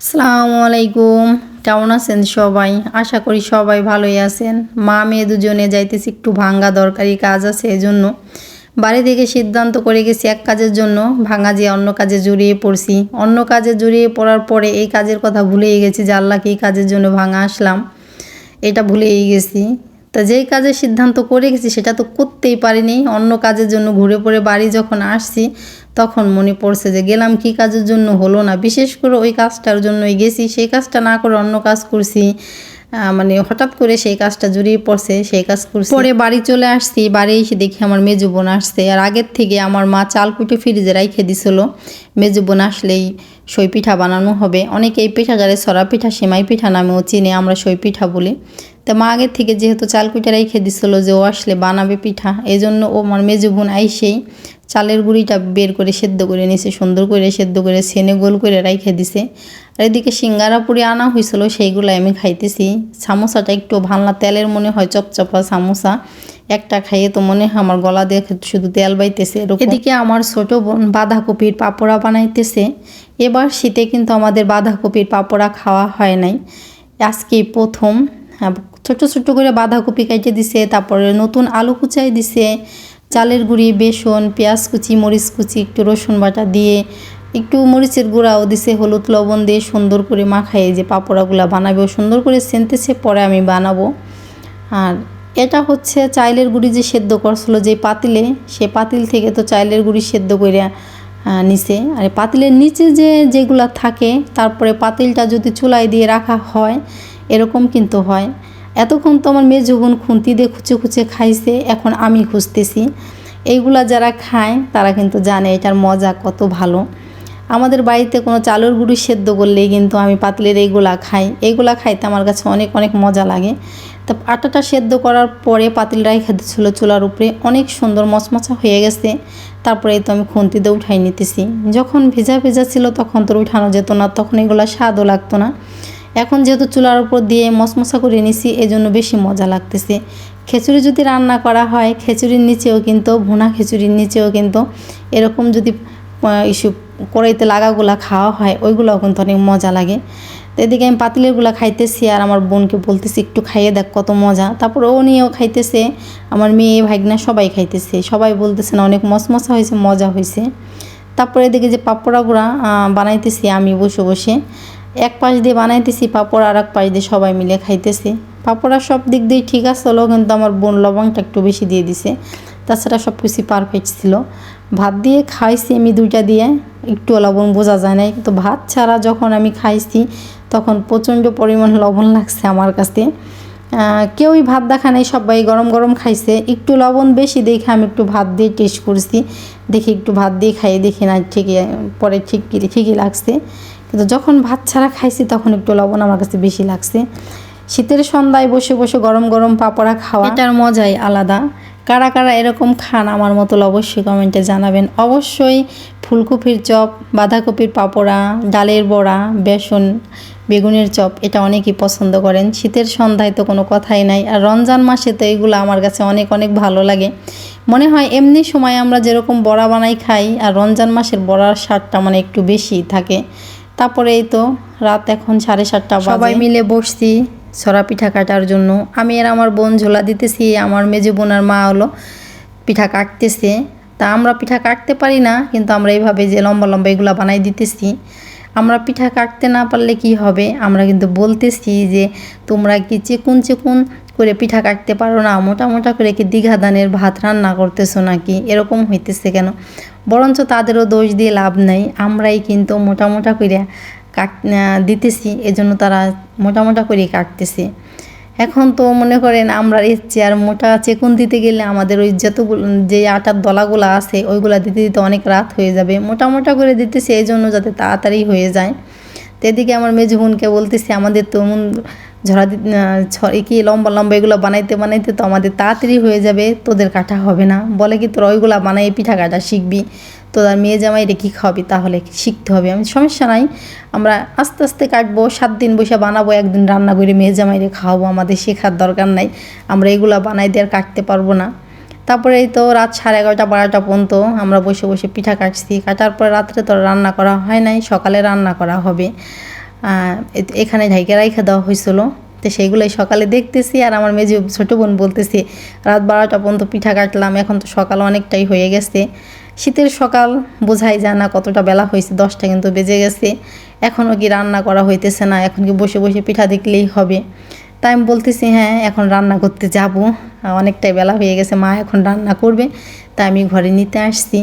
আসসালামু আলাইকুম। কেমন আছেন সবাই? আশা করি সবাই ভালোই আছেন। মা মেয়ে দুজনে যাইতেছি একটু ভাঙ্গা দরকারি কাজ আছে, এজন্য বাড়ি থেকে সিদ্ধান্ত করে গেছি এক কাজের জন্য, ভাঙা যে অন্য কাজে জড়িয়ে পড়ছি। অন্য কাজে জড়িয়ে পড়ার পরে এই কাজের কথা ভুলেই গেছি যে আল্লাহকে এই কাজের জন্য ভাঙা আসলাম, এটা ভুলেই গেছি। তা যেই কাজের সিদ্ধান্ত করে গেছি সেটা তো করতেই পারিনি। অন্য কাজের জন্য ঘুরে পড়ে বাড়ি যখন আসছি তখন মনে পড়ছে যে গেলাম কি কাজের জন্য, হলো না। বিশেষ করে ওই কাজটার জন্যই গেছি, সেই কাজটা না করে অন্য কাজ করছি। মানে হঠাৎ করে সেই কাজটা জড়িয়ে পড়ছে, সেই কাজ করছি। পরে বাড়ি চলে আসছি, বাড়ি এসে দেখি আমার মেজো বোন আসছে। আর আগের থেকে আমার মা চাল কুটে ফ্রিজে রাইখে দিছিল, মেজো বোন আসলেই সই পিঠা বানানো হবে। অনেকে এই পিঠাটারে সরা পিঠা, সেমাই পিঠা নামেও চিনে, আমরা সই পিঠা বলি। তো মা আগের থেকে যেহেতু চাল কুটে রাইখে দিছিল যে ও আসলে বানাবে পিঠা, এই জন্য ও আমার মেজো বোন আইসেই চালের গুঁড়িটা বের করে সেদ্ধ করে নিছে, সুন্দর করে সেদ্ধ করে ছেনে গোল করে রাইখে দিছে। আর এদিকে সিঙ্গারা পুরি আনা হয়েছিল, সেইগুলো আমি খাইতেছি। সামোসাটা একটু ভালনা তেলের মনে হয়, চপচপা সামোসা। একটা খাইয়ে তো মনে হয় আমার গলা দিয়ে শুধু তেল বাইতেছে। এদিকে আমার ছোট বোন বাঁধাকপির পাপড়া বানাইতেছে। এবার শীতে কিন্তু আমাদের বাঁধাকপির পাপড়া খাওয়া হয় নাই, আজকেই প্রথম। ছোট ছোট করে বাঁধাকপি কেটে দিছে, তারপরে নতুন আলু কুচাই দিছে, চালের গুঁড়ি, বেসন, পেঁয়াজ কুচি, মরিচ কুচি, একটু রসুন বাটা দিয়ে, একটু মরিচের গুঁড়াও দিছে, হলুদ লবণ দিয়ে সুন্দর করে মাখাই যে পাপড়াগুলো বানাবে সুন্দর করে সেনতেছে, পরে আমি বানাবো। আর এটা হচ্ছে চাইলের গুঁড়ি যে সেদ্ধ করছিল যে পাতিলে, সে পাতিল থেকে তো চাইলের গুঁড়ি সেদ্ধ করে নিচে। আর পাতিলের নিচে যেগুলা থাকে, তারপরে পাতিলটা যদি চুলায় দিয়ে রাখা হয় এরকম কিন্তু হয়। এতক্ষণ তো আমার মেয়ে যখন খুন্তি দিয়ে খুঁচে খুঁচে খাইছে, এখন আমি খুঁজতেছি। এইগুলা যারা খায় তারা কিন্তু জানে এটার মজা কত ভালো। আমাদের বাড়িতে কোনো চালের গুঁড়ি সেদ্ধ করলেই কিন্তু আমি পাতিলের এইগুলা খাই। এইগুলা খাইতে আমার কাছে অনেক অনেক মজা লাগে। তা আটাটা সেদ্ধ করার পরে পাতিলটাই খেতে ছিল চুলার উপরে, অনেক সুন্দর মচমচা হয়ে গেছে। তারপরে তো আমি খুন্তিতে উঠাই নিতেছি। যখন ভেজা ভেজা ছিল তখন তো উঠানো যেত না, তখন এগুলো স্বাদও লাগতো না। এখন যেহেতু চুলার উপর দিয়ে মচমচা করে নিছি, এজন্য বেশি মজা লাগতেছে। খিচুড়ি যদি রান্না করা হয়, খিচুড়ির নিচেও কিন্তু, ভুনা খিচুড়ির নিচেও কিন্তু এরকম যদি ইস্যু কড়াইতে লাগাগুলা খাওয়া হয়, ওইগুলোও কিন্তু অনেক মজা লাগে। তো এদিকে আমি পাতিলেরগুলো খাইতেছি আর আমার বোনকে বলতেছি একটু খাইয়ে দেখ কত মজা। তারপর ও নিয়েও খাইতেছে, আমার মেয়ে ভাগনা সবাই খাইতেছে, সবাই বলতেছে না অনেক মচমচা হয়েছে, মজা হয়েছে। তারপরে এদিকে যে পাপড়াগুলা বানাইতেছি আমি বসে বসে, এক পাশ দিয়ে বানাইতেছি পাপড়, আর এক পাশ দিয়ে সবাই মিলে খাইতেছি। পাপড়া সব দিক দিয়ে ঠিক আসলো, কিন্তু আমার বোন লবণটা একটু বেশি দিয়ে দিছে। তাছাড়া সব কিছু পারফেক্ট ছিল। ভাত দিয়ে খাইছি আমি দুইটা দিয়ে, একটু লবণ বোঝা যায় না, কিন্তু ভাত ছাড়া যখন আমি খাইছি তখন প্রচণ্ড পরিমাণ লবণ লাগছে আমার কাছে। কেউই ভাত দেখা নাই, সবাই গরম গরম খাইছে। একটু লবণ বেশি দেখে আমি একটু ভাত দিয়ে টেস্ট করছি, দেখি একটু ভাত দিয়ে খাইয়ে দেখি না ঠিকই, পরে ঠিকই লাগছে। কিন্তু যখন ভাত ছাড়া খাইছি তখন একটু লবণ আমার কাছে বেশি লাগছে। শীতের সন্ধ্যায় বসে বসে গরম গরম পাপড়া খাওয়া, এটার মজাই আলাদা। কারা কারা এরকম খান আমার মতো অবশ্যই কমেন্টে জানাবেন। অবশ্যই ফুলকপির চপ, বাঁধাকপির পাপড়া, ডালের বড়া, বেসন বেগুনের চপ, এটা অনেকেই পছন্দ করেন। শীতের সন্ধ্যায় তো কোনো কথাই নাই। আর রমজান মাসে তো এগুলো আমার কাছে অনেক অনেক ভালো লাগে। মনে হয় এমনি সময় আমরা যেরকম বড়া বানাই খাই, আর রমজান মাসের বড়ার স্বাদটা মানে একটু বেশি থাকে। তারপরে এই তো রাত এখন 7:30 বাজে, সবাই মিলে বসছি ছড়া পিঠা কাটার জন্য। আমি আর আমার বোন ঝোলা দিতেছি, আমার মেজো বোন আর মা হলো পিঠা কাটতেছে। তা আমরা পিঠা কাটতে পারি না, কিন্তু আমরা এইভাবে যে লম্বা লম্বা এগুলো বানাই দিতেছি। আমরা পিঠা কাটতে না পারলে কি হবে, আমরা কিন্তু বলতেছি যে তোমরা কি চিকুন চিকুন করে পিঠা কাটতে পারো না, মোটা মোটা করে কি দ্বিঘা ধানের ভাত রান্না করতেছো নাকি, এরকম হইতেছে কেন? বরঞ্চ তাদেরও দোষ দিয়ে লাভ নাই, আমরাই কিন্তু মোটা মোটা করে দিতেছি, এজন্য তারা মোটা মোটা করে কাটতেছে। এখন তো মনে করেন আমরা ইচ্ছে আর মোটা চেকুন দিতে গেলে আমাদের ওই যতগুলো যে আটার দলাগুলো আছে ওইগুলো দিতে দিতে অনেক রাত হয়ে যাবে। মোটা মোটা করে দিতেছে এই জন্য যাতে তাড়াতাড়ি হয়ে যায়। তো এদিকে আমার মেজো বোনকে বলতেছি আমাদের তো ঝরা কি লম্বা লম্বা এগুলো বানাইতে বানাইতে তো আমাদের তাড়াতাড়ি হয়ে যাবে, তোদের কাটা হবে না। বলে কি তোরা ওইগুলো বানাই পিঠা কাটা শিখবি, তোদের মেয়ে জামাই রে কী খাওয়াবি, তাহলে শিখতে হবে। আমি সমস্যা নাই, আমরা আস্তে আস্তে কাটবো, 7 দিন বসে বানাবো, একদিন রান্না করে মেয়ে জামাইরে খাওয়াবো, আমাদের শেখার দরকার নাই, আমরা এগুলো বানাই দিয়ে আর কাটতে পারবো না। তারপরে এই তো রাত 11:30 12টা পর্যন্ত আমরা বসে বসে পিঠা কাটছি। কাটার পর রাত্রে তো রান্না করা হয় নাই, সকালে রান্না করা হবে। এখানে ঢাইকে রাইখা দেওয়া হয়েছিল। তো সেইগুলোই সকালে দেখতেছি, আর আমার মেজো ছোটো বোন বলতেছে রাত 12টা পর্যন্ত পিঠা কাটলাম, এখন তো সকাল অনেকটাই হয়ে গেছে। শীতের সকাল বোঝাই যায় না কতটা বেলা হয়েছে, 10টা কিন্তু বেজে গেছে, এখনও কি রান্না করা হইতেছে না, এখন কি বসে বসে পিঠা দেখলেই হবে। তাই আমি বলতেছি হ্যাঁ এখন রান্না করতে যাব, অনেকটাই বেলা হয়ে গেছে, মা এখন রান্না করবে, তাই আমি ঘরে নিতে আসছি।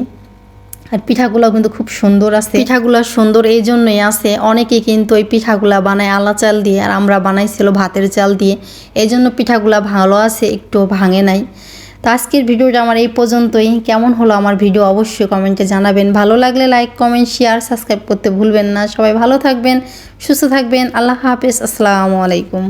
আর পিঠাগুলো কিন্তু খুব সুন্দর আছে, পিঠাগুলো সুন্দর এই জন্যই আছে, অনেকে কিন্তু ওই পিঠাগুলা বানায় আলা চাল দিয়ে, আর আমরা বানাইছিল ভাতের চাল দিয়ে, এই জন্য পিঠাগুলা ভালো আছে, একটু ভাঙে নাই। তো আজকের ভিডিওটা আমার এই পর্যন্তই। কেমন হলো আমার ভিডিও অবশ্যই কমেন্টে জানাবেন, ভালো লাগলে লাইক কমেন্ট শেয়ার সাবস্ক্রাইব করতে ভুলবেন না। সবাই ভালো থাকবেন, সুস্থ থাকবেন, আল্লাহ হাফেজ, আসসালামু আলাইকুম।